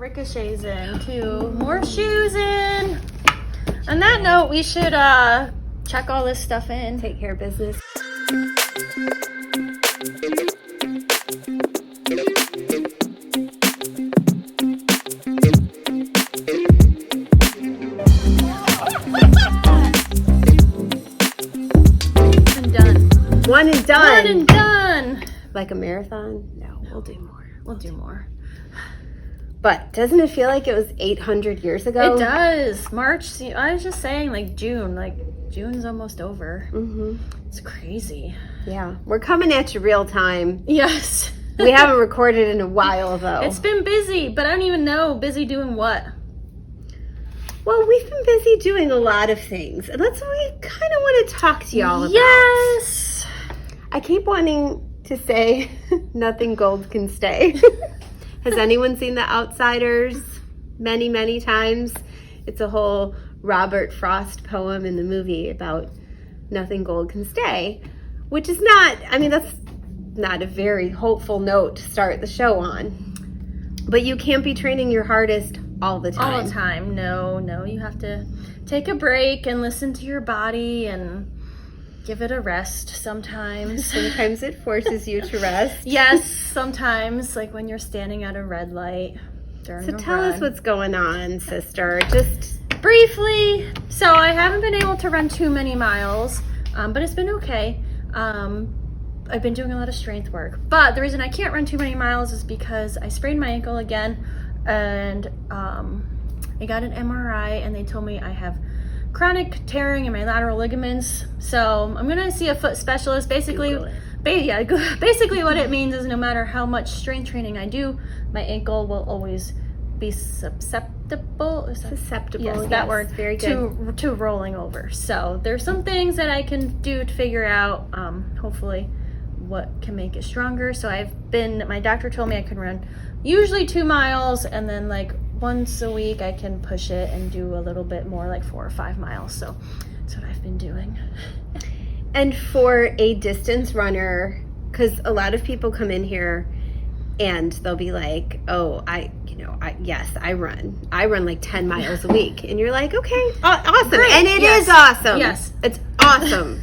ricochets in, too. More shoes in. On that note, we should check all this stuff in. Take care of business. One and done. One and done. Like a marathon? No, we'll do more. We'll do more. But doesn't it feel like it was 800 years ago? It does. March, I was just saying like June. Like June's almost over. Mm-hmm. It's crazy. Yeah. We're coming at you real time. Yes. We haven't recorded in a while though. It's been busy, but I don't even know. Busy doing what? Well, we've been busy doing a lot of things. And that's what we kind of want to talk to y'all about. Yes. I keep wanting to say nothing gold can stay. Has anyone seen The Outsiders? Many, many times. It's a whole Robert Frost poem in the movie about nothing gold can stay, which is not, I mean, that's not a very hopeful note to start the show on. But you can't be training your hardest all the time. All the time. No. You have to take a break and listen to your body and give it a rest sometimes. Sometimes it forces you to rest. Yes, sometimes, like when you're standing at a red light during So tell us what's going on, sister. Just briefly. So I haven't been able to run too many miles, but it's been okay. I've been doing a lot of strength work. But the reason I can't run too many miles is because I sprained my ankle again, and I got an MRI, and they told me I have chronic tearing in my lateral ligaments. So I'm gonna see a foot specialist. Basically what it means is no matter how much strength training I do, my ankle will always be susceptible. Yes, that word. Very good. To rolling over. So there's some things that I can do to figure out, hopefully, what can make it stronger. So my doctor told me I can run usually 2 miles, and then like once a week I can push it and do a little bit more, like 4 or 5 miles. So that's what I've been doing. And for a distance runner, because a lot of people come in here and they'll be like, oh, I run like 10 miles a week. And you're like, okay, awesome. Great. And it is awesome. Yes. It's awesome.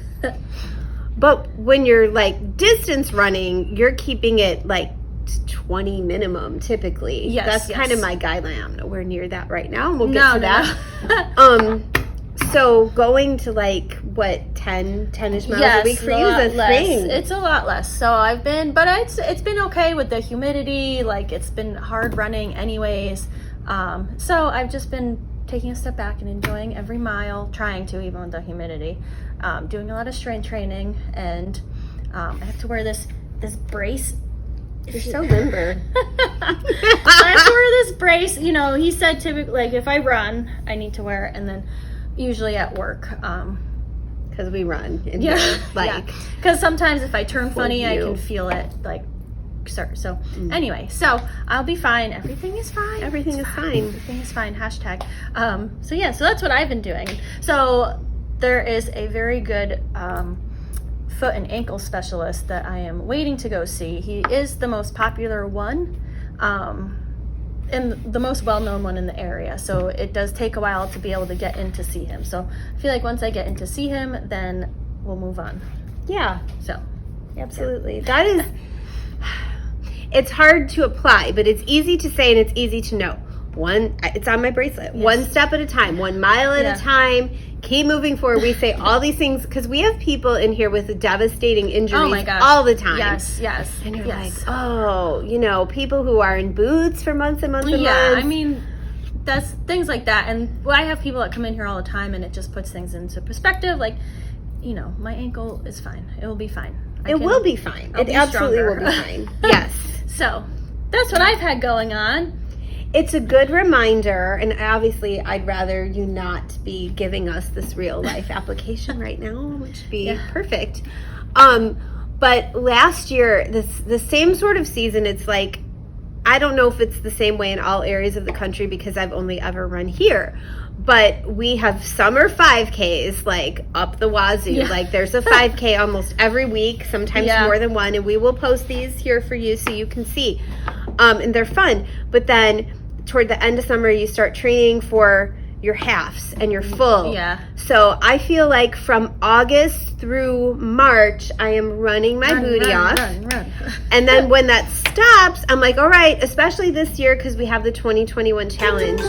But when you're like distance running, you're keeping it like 20 minimum typically. Yes, that's kind of my guideline. I'm nowhere near that right now, and we'll get No. to that. So going to like what 10-ish miles a week for you is a thing. It's a lot less. So but it's been okay with the humidity. Like it's been hard running anyways. So I've just been taking a step back and enjoying every mile, trying to, even with the humidity. Doing a lot of strength training, and I have to wear this brace. You're so limber. I have to wear this brace. You know, he said typically, like if I run, I need to wear it, and then usually at work. Because we run. Because sometimes if I turn funny, I can feel it, like, start. So anyway, so I'll be fine. Everything is fine. Everything is fine. Everything is fine. Hashtag. So that's what I've been doing. So there is a very good foot and ankle specialist that I am waiting to go see. He is the most popular one, and the most well-known one in the area. So it does take a while to be able to get in to see him. So I feel like once I get in to see him, then we'll move on. Yeah. So absolutely. That is, it's hard to apply, but it's easy to say and it's easy to know. It's on my bracelet. Yes. 1 step at a time, 1 mile at a time. Keep moving forward. We say all these things because we have people in here with devastating injuries all the time. Yes. And you're like, oh, people who are in boots for months and months and months. Yeah, I mean, that's things like that. And I have people that come in here all the time, and it just puts things into perspective. Like, my ankle is fine. It will be fine. It will be fine. It absolutely will be fine. Yes. So that's what I've had going on. It's a good reminder, and obviously I'd rather you not be giving us this real life application right now, which would be perfect. But last year, the same sort of season, it's like, I don't know if it's the same way in all areas of the country because I've only ever run here, but we have summer 5Ks like up the wazoo. Yeah. Like there's a 5K almost every week, sometimes more than one, and we will post these here for you so you can see. And they're fun. But then toward the end of summer, you start training for your halves and your full. Yeah. So I feel like from August through March, I am running my booty off. Run. And then when that stops, I'm like, all right, especially this year because we have the 2021 challenge.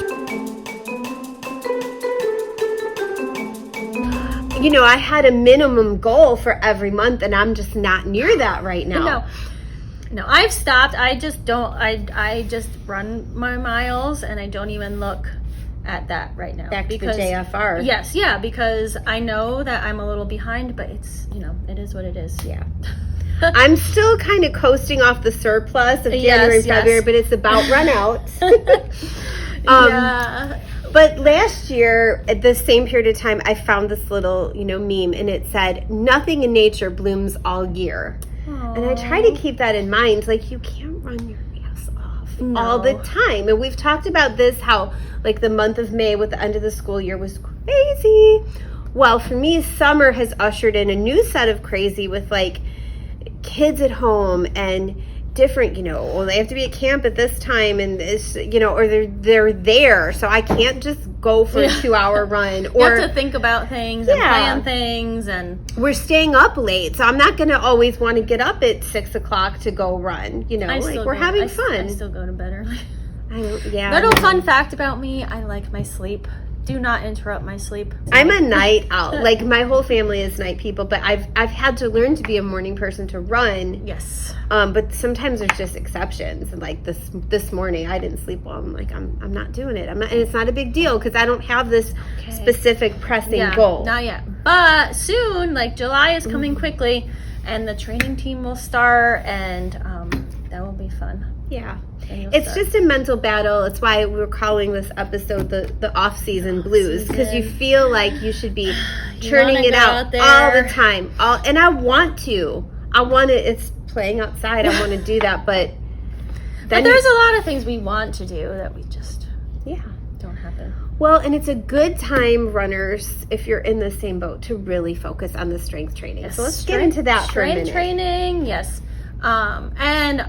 You know, I had a minimum goal for every month, and I'm just not near that right now. No, I've stopped. I just don't. I just run my miles, and I don't even look at that right now. Back to the JFR. Yes, yeah, because I know that I'm a little behind, but it's, you know, it is what it is. Yeah. I'm still kind of coasting off the surplus of January and February, but it's about run out. Yeah. But last year, at the same period of time, I found this little, you know, meme, and it said, nothing in nature blooms all year. Aww. And I try to keep that in mind. Like, you can't run your ass off all the time. And we've talked about this, how, like, the month of May with the end of the school year was crazy. Well, for me, summer has ushered in a new set of crazy with, like, kids at home and different, you know, well, they have to be at camp at this time, and this, you know, or they're there, so I can't just go for a 2-hour run. Or you have to think about things and plan things, and we're staying up late, so I'm not going to always want to get up at 6 o'clock to go run. You know, we're having fun. I still go to bed early. Little fun fact about me: I like my sleep. Do not interrupt my sleep. I'm a night owl. Like, my whole family is night people, but I've had to learn to be a morning person to run. Yes. But sometimes there's just exceptions. And like this morning, I didn't sleep well. I'm like, I'm not doing it. And it's not a big deal because I don't have this specific pressing goal. Not yet. But soon, like July is coming quickly, and the training team will start, and that will be fun. Yeah. It's just a mental battle. It's why we're calling this episode the off-season blues, because you feel like you should be churning it out all the time. And I want to. It's playing outside. I want to do that, but there's a lot of things we want to do that we just don't happen. Well, and it's a good time, runners, if you're in the same boat, to really focus on the strength training. Yes. So let's get into that for a minute. Strength training, yes. And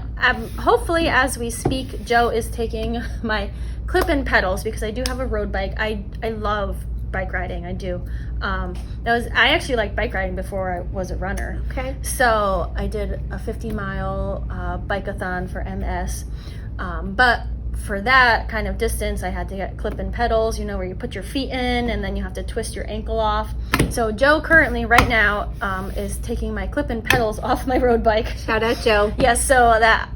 hopefully as we speak, Joe is taking my clip-in pedals because I do have a road bike. I love bike riding. I do. I actually liked bike riding before I was a runner. Okay. So I did a 50-mile bike-a-thon for MS. But for that kind of distance, I had to get clip-in pedals, you know, where you put your feet in and then you have to twist your ankle off. So Joe currently, right now, is taking my clip-in pedals off my road bike. Shout out, Joe. Yes, so that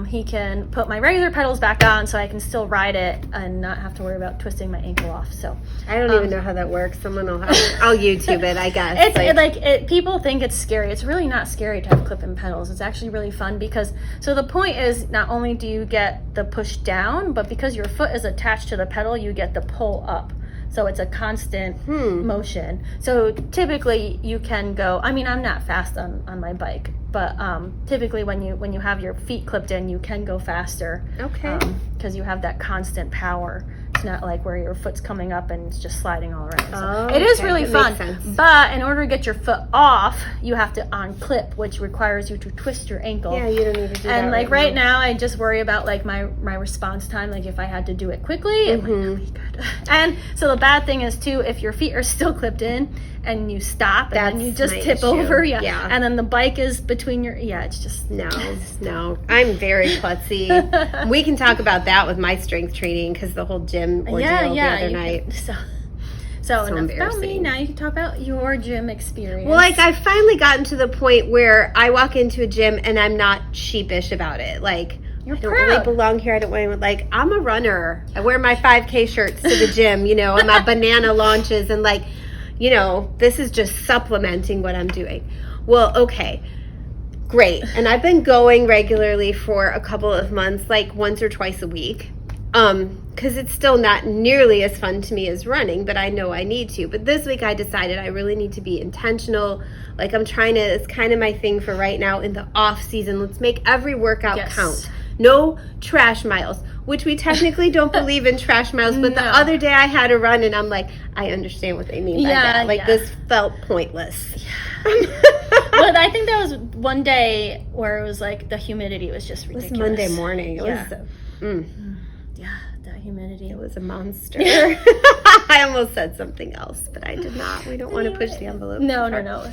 he can put my regular pedals back on so I can still ride it and not have to worry about twisting my ankle off. So I don't even know how that works. Someone will I'll YouTube it, I guess. People think it's scary. It's really not scary to have clip-in pedals. It's actually really fun because, so the point is, not only do you get the push down, but because your foot is attached to the pedal, you get the pull up. So it's a constant motion. So typically you can go, I mean, I'm not fast on my bike, but typically when you have your feet clipped in, you can go faster. Okay. Because you have that constant power. It's not like where your foot's coming up and it's just sliding all around. So it is really fun. But in order to get your foot off, you have to unclip, which requires you to twist your ankle. Yeah, you don't need to do that. And like right now, I just worry about like my response time. Like if I had to do it quickly, it might not be good. And so the bad thing is too, if your feet are still clipped in and you stop and then you just tip over, and then the bike is between your, it's just no. I'm very klutzy. We can talk about that with my strength training because the whole gym ordeal the other night. So enough about me. Now you can talk about your gym experience. Well, like I've finally gotten to the point where I walk into a gym and I'm not sheepish about it. Like, you're I don't really belong here. I don't want to, like, I'm a runner. I wear my 5K shirts to the gym, you know, and my banana launches, and like, you know, this is just supplementing what I'm doing. Well, okay, great. And I've been going regularly for a couple of months, like once or twice a week. Because it's still not nearly as fun to me as running, but I know I need to. But this week I decided I really need to be intentional. Like it's kind of my thing for right now in the off season. Let's make every workout count. No trash miles, which we technically don't believe in trash miles, but the other day I had a run and I'm like, I understand what they mean by that. Like this felt pointless. But I think that was one day where it was like the humidity was just ridiculous. It was Monday morning. It was humidity. It was a monster. I almost said something else, but I did not. We don't want to push the envelope. No.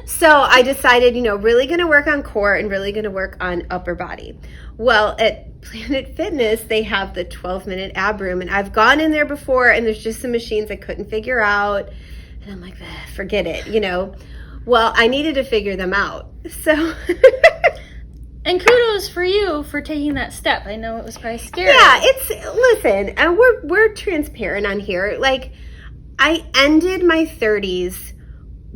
So I decided, really going to work on core and really going to work on upper body. Well, at Planet Fitness, they have the 12-minute ab room, and I've gone in there before, and there's just some machines I couldn't figure out, and I'm like, forget it, Well, I needed to figure them out, so... And kudos for you for taking that step. I know it was probably scary. Yeah, listen, and we're transparent on here. Like, I ended my 30s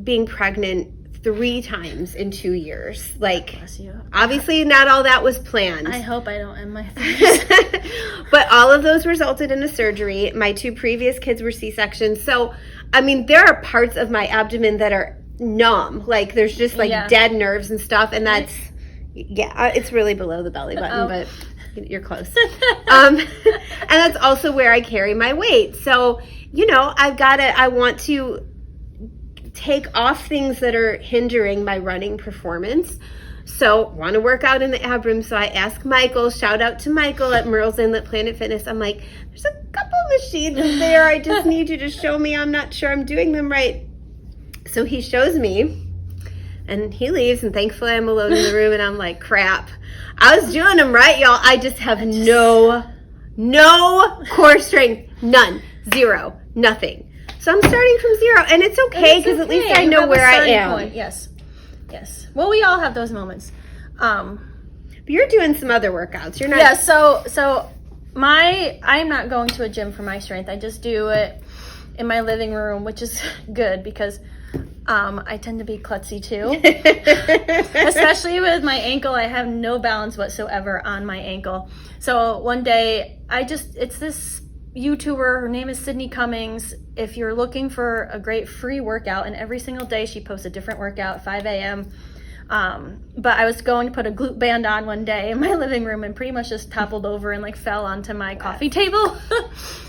being pregnant 3 times in 2 years. Like, bless you. Obviously not all that was planned. I hope I don't end my 30s. But all of those resulted in a surgery. My 2 previous kids were C-sections. So, I mean, there are parts of my abdomen that are numb. Like, there's just dead nerves and stuff, and that's... Yeah, it's really below the belly button, but you're close. And that's also where I carry my weight. So, I want to take off things that are hindering my running performance. So, want to work out in the ab room. So I ask Michael, shout out to Michael at Merle's Inlet Planet Fitness. I'm like, there's a couple machines in there. I just need you to show me. I'm not sure I'm doing them right. So he shows me. And he leaves, and thankfully I'm alone in the room, and I'm like, crap. I was doing them right, y'all. I just have no core strength. None. 0. Nothing. So I'm starting from 0, and it's okay, because at least I know where I am. Point. Yes. Well, we all have those moments. But you're doing some other workouts. You're not. Yeah, so I'm not going to a gym for my strength. I just do it in my living room, which is good, because... I tend to be klutzy too, especially with my ankle. I have no balance whatsoever on my ankle. So one day it's this YouTuber, her name is Sydney Cummings. If you're looking for a great free workout, and every single day she posts a different workout, 5 a.m. But I was going to put a glute band on one day in my living room and pretty much just toppled over and fell onto my coffee table.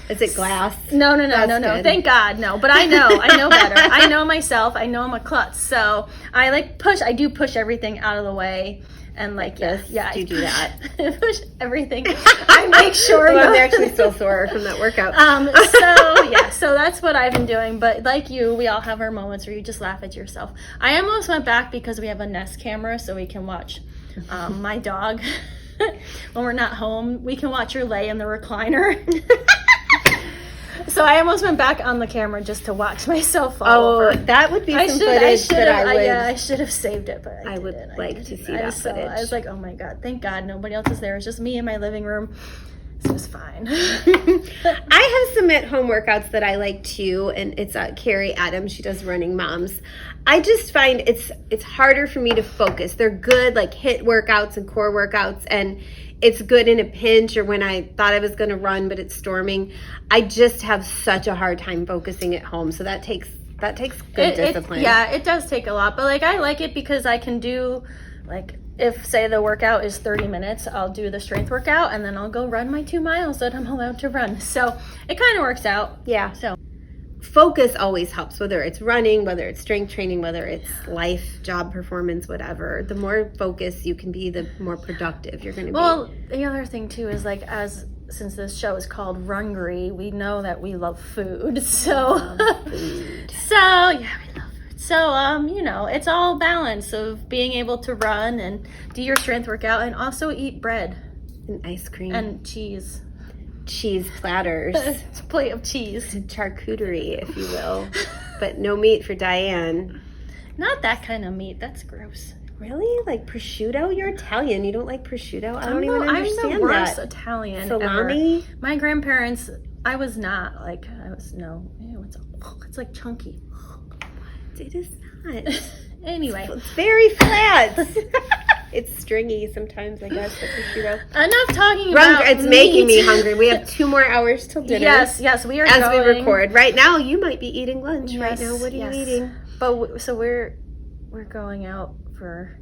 Is it glass? No. Thank God, no. But I know better. I know myself. I know I'm a klutz. So I do push everything out of the way. And you do that. Push everything. I make sure. Well, I'm actually still sore from that workout. So that's what I've been doing. But like you, we all have our moments where you just laugh at yourself. I almost went back because we have a Nest camera, so we can watch my dog when we're not home. We can watch her lay in the recliner. So I almost went back on the camera just to watch myself fall over. That would be some footage that I would... I should have saved it, but I would like to see that footage. I was like, oh my God, thank God nobody else is there. It's just me in my living room. So it's fine. I have some at-home workouts that I like too, and it's Carrie Adams. She does Running Moms. I just find it's harder for me to focus. They're good, like HIIT workouts and core workouts, and it's good in a pinch or when I thought I was going to run, but it's storming. I just have such a hard time focusing at home, so that takes good discipline. It does take a lot, but I like it because I can do if say the workout is 30 minutes, I'll do the strength workout and then I'll go run my 2 miles that I'm allowed to run. So it kind of works out. Yeah. So focus always helps, whether it's running, whether it's strength training, whether it's life, job performance, whatever. The more focused you can be, the more productive you're going to be. Well, the other thing too is since this show is called Rungry, we know that we love food. So we love food. So, it's all balance of being able to run and do your strength workout and also eat bread. And ice cream. And cheese. Cheese platters. It's a plate of cheese. Charcuterie, if you will. But no meat for Diane. Not that kind of meat. That's gross. Really? Like prosciutto? You're Italian. You don't like prosciutto? I don't even understand I'm the that. worst Italian Salami? Ever. My grandparents, I was not. It's like chunky. It is not. Anyway. It's very flat. It's stringy sometimes, I guess, the prosciutto. Enough talking about It's meat. making me hungry. We have 2 more hours till dinner. Yes, we are as going. we record. Right now, you might be eating lunch right now. What are you eating? But so we're going out for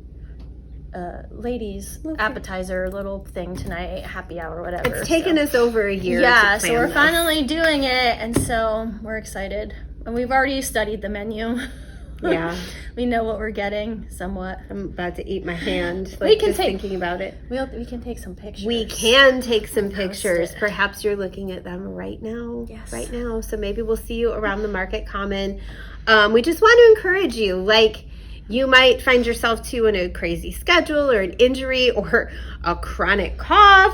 ladies appetizer little thing tonight, happy hour, whatever. It's taken us over a year. Yeah, so we're finally doing it, and so we're excited. And we've already studied the menu. Yeah. We know what we're getting somewhat. I'm about to eat my hand. We can just take- thinking about it. We can take some pictures. We can take some Post pictures. it. Perhaps you're looking at them right now. Yes. Right now. So maybe we'll see you around the Market Common. We just want to encourage you. Like, you might find yourself too in a crazy schedule or an injury or a chronic cough,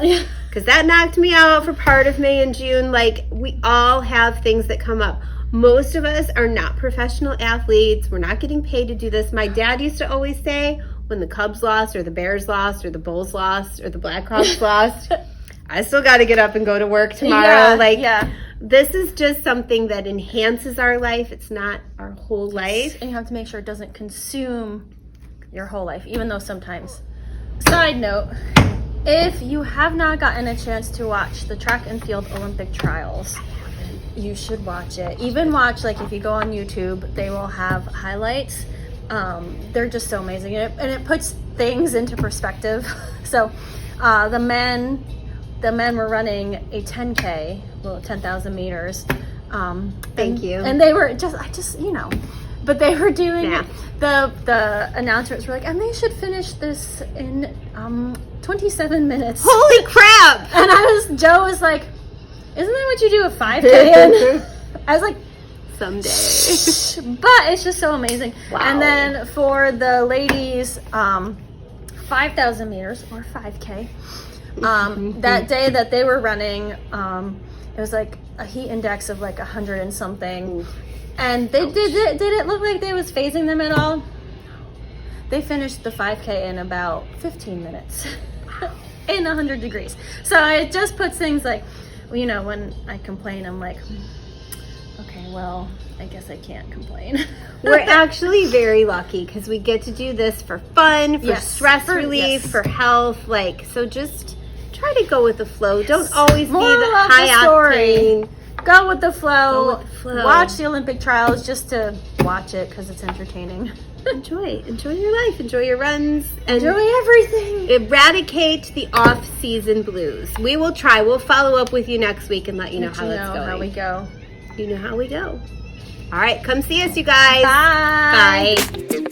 because that knocked me out for part of May and June. Like, we all have things that come up. Most of us are not professional athletes. We're not getting paid to do this. My dad used to always say, when the Cubs lost or the Bears lost or the Bulls lost or the Blackhawks lost, I still got to get up and go to work tomorrow. This is just something that enhances our life. It's not our whole life. And you have to make sure it doesn't consume your whole life, even though sometimes. Side note, if you have not gotten a chance to watch the track and field Olympic trials, you should watch it. Even watch, like, if you go on YouTube, they will have highlights. They're just so amazing. And it puts things into perspective. So the men were running a 10K, well, 10,000 meters. Thank you. And they were but they were doing Yeah. the announcers were like, and they should finish this in 27 minutes. Holy crap! And Joe was like, isn't that what you do a 5K in? I was like, Someday. but it's just so amazing. Wow. And then for the ladies, 5,000 meters or 5K, that day that they were running, it was like a heat index of like 100 and something. Ooh. And they did it look like they was phasing them at all? They finished the 5K in about 15 minutes in 100 degrees. So it just puts things like, you know, when I complain, I'm like, okay, well, I guess I can't complain. We're actually very lucky because we get to do this for fun, for Yes, stress for- relief, yes. for health. Like, so just try to go with the flow. Don't always be Moral the of the high story. octane. Go with the flow. Go with the flow. Watch the Olympic trials just to watch it because it's entertaining. Enjoy your life. Enjoy your runs. And Enjoy everything. eradicate the off-season blues. We will try. We'll follow up with you next week and let you know Let how you it's know going. how we go. You know how we go. All right, come see us, you guys. Bye. Bye.